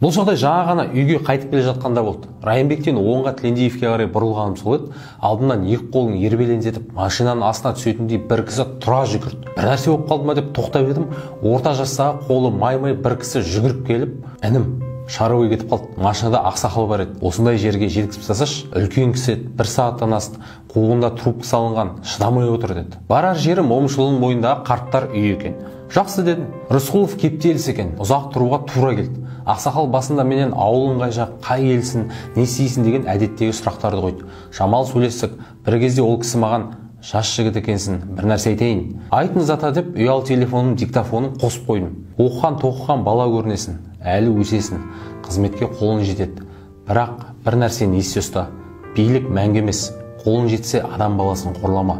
Бұл жағдай жаңа ғана үйге қайтып келе жатқанда болды. Райымбектен оңға Тілендиевке қарай бұрылғаным сол еді. Алдымнан екі қолын ербелеңдетіп, машинаның астына түсетіндей бір кісі тұра жүгірді. Бір нәрсе болып қалды ма деп тоқтап едім. Орта жастағы қолы май-май бір кісі жүгіріп келіп, інім, шаруаға кетіп қалды. Машинада ақсақал бар еді. Осындай жерге жеткізіп тастасашы. Үлкен кісі еді. Бір сағаттан асты. Қолында трубка салынған. Шыдамай отыр деді. Барар жерім Момышұлының бойындағы қарттар үйі екен. Жақсы дедім. Рысқұлов кептеліс екен. Ұзақ тұруға тура келді. Ақсақал басында менен ауылың қай жақ, қай елсің, не істейсің деген әдеттегі сұрақтарды қойды. Жамал сөйлестік. Bir кезде ол кісі маған жас жігіт екенсің, бір нәрсе айтайын. Айтыңыз ата деп ұялы телефонның диктофонын қосып қойдым. Оқыған-тоқыған бала көрінесің, әлі өсесің, қызметке қолың жетеді. Бірақ бір нәрсені есте ұста. Билік мәңгі емес. Қолың жетсе адам баласын қорлама.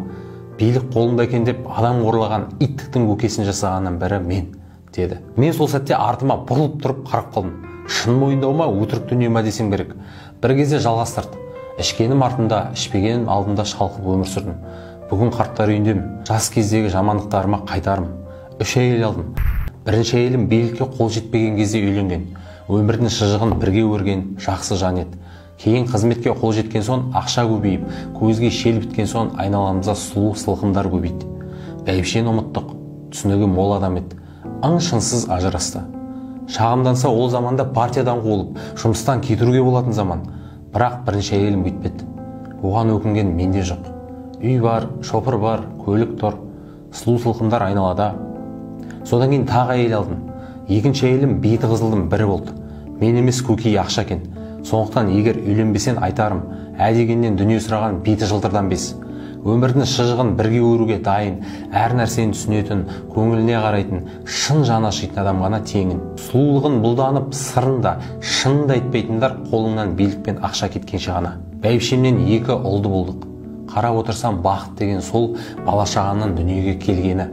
Билік қолында екен деп адам қорлаған иттіктің көкесін жасағаннан бірі мен, деді. Мен сол сәтте артыма бұрылып тұрып қарап қалдым. Шын мойындау ма, өтірік дүние ма десем керек. Bir кезде жалғастырды. Ішкенім артында, ішпегенім алдында шалқып өмір сүрдім. Бүгін қарттар үйіндемін. Жас кездегі жамандықтарыма қайтарым. 3 әйел алдым. Бірінші әйелім билікке қол жетпеген кезде үйленген. Өмірдің шыжығын бірге өрген жақсы жан еді. Кейін қызметке қол жеткен соң ақша көбейіп, көзге шел біткен соң айналамызда сұлу сылқымдар көбейді. Бәйбішені ұмыттық. Түсінігі мол адам еді. Ың-шыңсыз ажырасты. Шағымданса ол заманда партиядан қуылып, жұмыстан кетіруге болатын заман. Бірақ бірінші әйелім бүйтпеді. Оған өкінген менде жоқ. Үй бар, шопыр бар, көлік тұр, сұлу сылқымдар айналада. Содан кейін тағы әйел алдым. Екінші әйелім беті қызылдың бірі болды. Мен емес көкей ақша екен. Сондықтан егер үйленбесен айтарым, дегеннен дүние сұраған беті жылтырдан бес. Өмірдің шыжығын бірге өруге дайын, әр нәрсені түсінетін, көңіліне қарайтын, шын жаны ашитын адам ғана теңін. Сұлулығын бұлданып, сырында, шынында айтпайтындар қолыңнан билікпен ақша кеткенше ғана. Бәйбішемнен 2 ұлды болдық. Қарап отырсам бақыт деген сол бала-шағаның дүниеге келгені.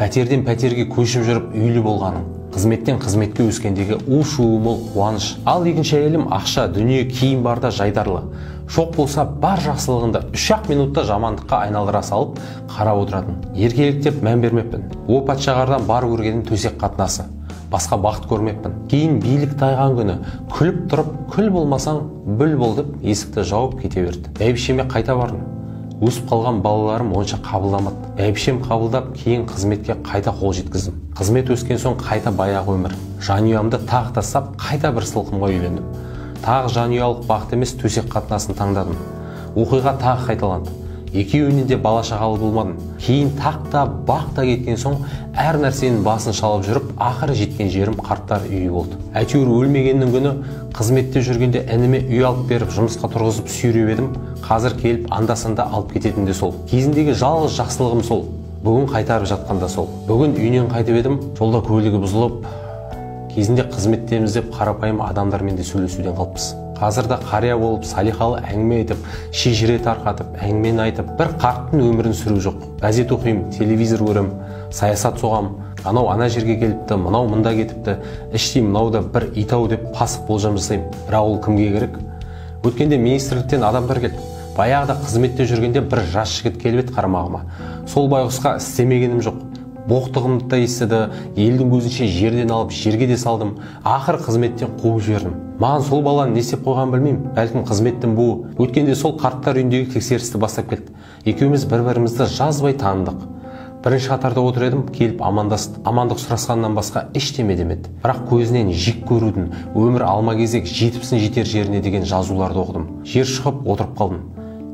Пәтерден пәтерге көшіп жүріп үйлі болғаның. Қызметтен қызметке өскендегі у-шуы мол қуаныш. Ал екінші әйелім ақша, дүние, киім барда жайдарлы. Жоқ болса бар жақсылығында 3-ақ минутта жамандыққа айналдыра салып қарап отыратын. Еркелік деп мән бермеппін. О патшағардан бар көргенім төсек қатынасы. Басқа бақыт көрмеппін. Кейін билік тайған күні күліп тұрып, күл болмасаң бүл бол деп есікті жауып кете берді. Бәйбішеме қайта бардым. Өсіп қалған балаларым онша қабылдамады. Бәйбішем қабылдап, кейін қызметке қайта қол жеткіздім. Қызмет өскен соң қайта баяғы өмір. Жанұямды тағы тастап, қайта бір сылқымға үйлендім. Тағы жанұялық бақыт емес төсек қатынасын таңдадым. Оқиға тағы қайталанды. Екеуінен де бала-шағалы болмадым. Кейін тақта, бақта кеткен соң әр нәрсенің басын шалып жүріп, ақыры жеткен жерім қарттар үйі болды. Әйтеуір өлмегеннің күні қызметте жүргенде ініме үй алып беріп, жұмысқа тұрғызып сүйреп едім. Қазір келіп анда-санда алып кететін де сол. Кезіндегі жалғыз жақсылығым сол. Бүгін қайтарып жатқанда сол. Бүгін үйінен қайтып едім, жолда көлігі бұзылып, кезінде қызметтеміз деп қарапайым адамдармен де сөйлесуден қалыппыз. Қазірде қария болып, салиқалы әңгіме айтып, шежіре тарқатып, әңгімені айтып, бір қарттың өмірін сүру жоқ. Газет оқимын, телевизор көрем, саясат соғам. Анау ана жерге келіпті, мынау мында кетіпті, іштей мынау да бір итау деп пасық болжам жасаймын. Бірақ ол кімге керек? Өткенде министрліктен адамдар келді. Баяғыда қызметте жүргенде бір жас жігіт келіп еді қарамағыма. Сол байғұсқа істемегенім жоқ. Боқтығымды да естіді, елдің көзінше жерден алып жерге де салдым. Ақыр қызметтен қуып жібердім. Маған сол баланы не істеп қойған білмеймін. Бәлкім қызметтің буы. Өткенде сол қарттар үйіндегі тексерісті бастап келді. Екеуміз бір-бірімізді жазбай таныдық. Бірінші қатарда отыр едім, келіп амандасты. Амандық сұрасқаннан басқа ештеме демеді. Бірақ көзінен жек көрудің, өмір алма кезек жетіпсін жетер жеріне деген жазуларды оқыдым. Жер шығып отырып қалдым.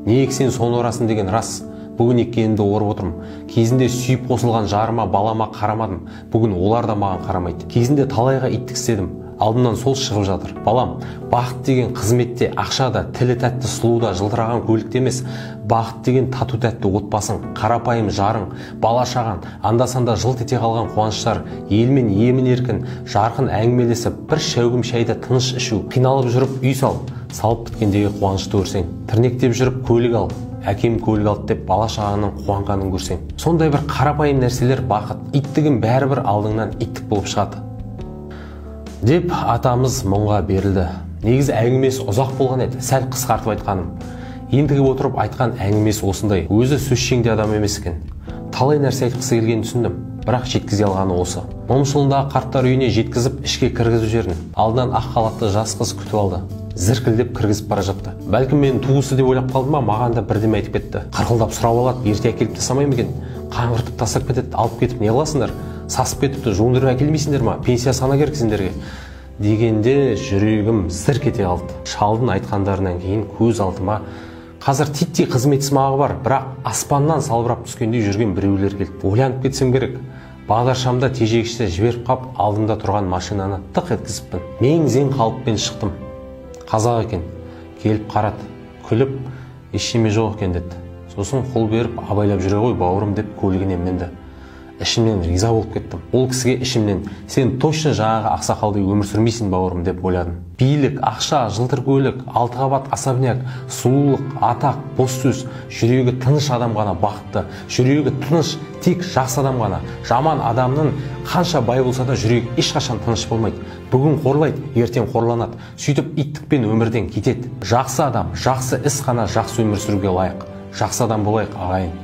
Не ексен соны орасың деген рас. Бүгін еккенімді орып отырмын. Кезінде сүйіп қосылған жарыма, балама қарамадым. Бүгін олар да маған қарамайды. Кезінде талайға иттік істедім. Алдымнан сол шығып жатыр. Балам, бақыт деген қызметте, ақшада, тілі тәтті сұлуда, жылтыраған көлікте емес, бақыт деген тату тәтті отбасың, қарапайым жарың, бала-шаған, анда-санда жылт ете қалған қуаныштар, елмен емін-еркін, жарқын әңгімелесіп, бір шәугім шайды тыныш ішу, қиналып жүріп үй салып біткендегі қуанышты көрсең, тірнектеп жүріп көлік ал, әкем көлік алды деп бала-шағаның қуанғанын көрсең. Сондай бір қарапайым нәрселер бақыт, иттігін бәрібір алдыңнан иттік болып шығады деп атамыз мұңға берілді. Негізі әңгімесі ұзақ болған еді, сәл қысқартып айтқаным. Ендігіп отырып айтқан әңгімесі осындай. Өзі сөзшең де адам емес екен. Талай нәрсе айтқысы келгенін түсіндім. бірақ жеткізе алғаны осы. Момышұлындағы қарттар үйіне жеткізіп ішке кіргізіп жерін. Алдынан ақ халатты жас қыз күтіп алды. Зіркілдеп кіргізіп бара жатты. Бәлкім мен туысы деп ойлап қалды ма, маған да бірдеме айтып кетті. Қырқылдап сұрап алады, ерте әкеліп тастамай ма екен? Қаңғыртып тастап кетеді, алып кетіп не қыласыңдар? Сасып кетіпті, жуындырып әкелмейсіңдер ма? Пенсия сана керек сендерге. Дегенде жүрегім зірк ете қалды. Шалдың айтқандарынан кейін көз алдыма қазір титтей қызмет сымағы бар, бірақ аспаннан салбырап түскендей жүрген біреулер келді. Ойланып кетсем керек. Бағдаршамда тежегішті жіберіп қап, алдымда тұрған машинаны тық еткізіппін. Мең-зең қалыппен шықтым. Қазақ екен. Келіп қарады, күліп, ештеме жоқ екен деді. Сосын қол беріп, абайлап жүре ғой бауырым деп көлігіне мінді. Ішімнен риза болып кеттім. Ол кісіге ішімнен, сен точно жаңағы ақсақалдай өмір сүрмейсің бауырым деп ойладым. Билік, ақша, жылтыр көлік, алты қабат особняк, сұлулық, атақ, бос сөз, жүрегі тыныш адам ғана бақытты, жүрегі тыныш, тек жақсы адам ғана. Жаман адамның қанша бай болса да жүрегі ешқашан тыныш болмайды. Бүгін қорлайды, ертең қорланады. Сөйтіп иттікпен өмірден кетеді. Жақсы адам, жақсы іс қана жақсы өмір сүруге лайық. Жақсы адам болайық, ағайын.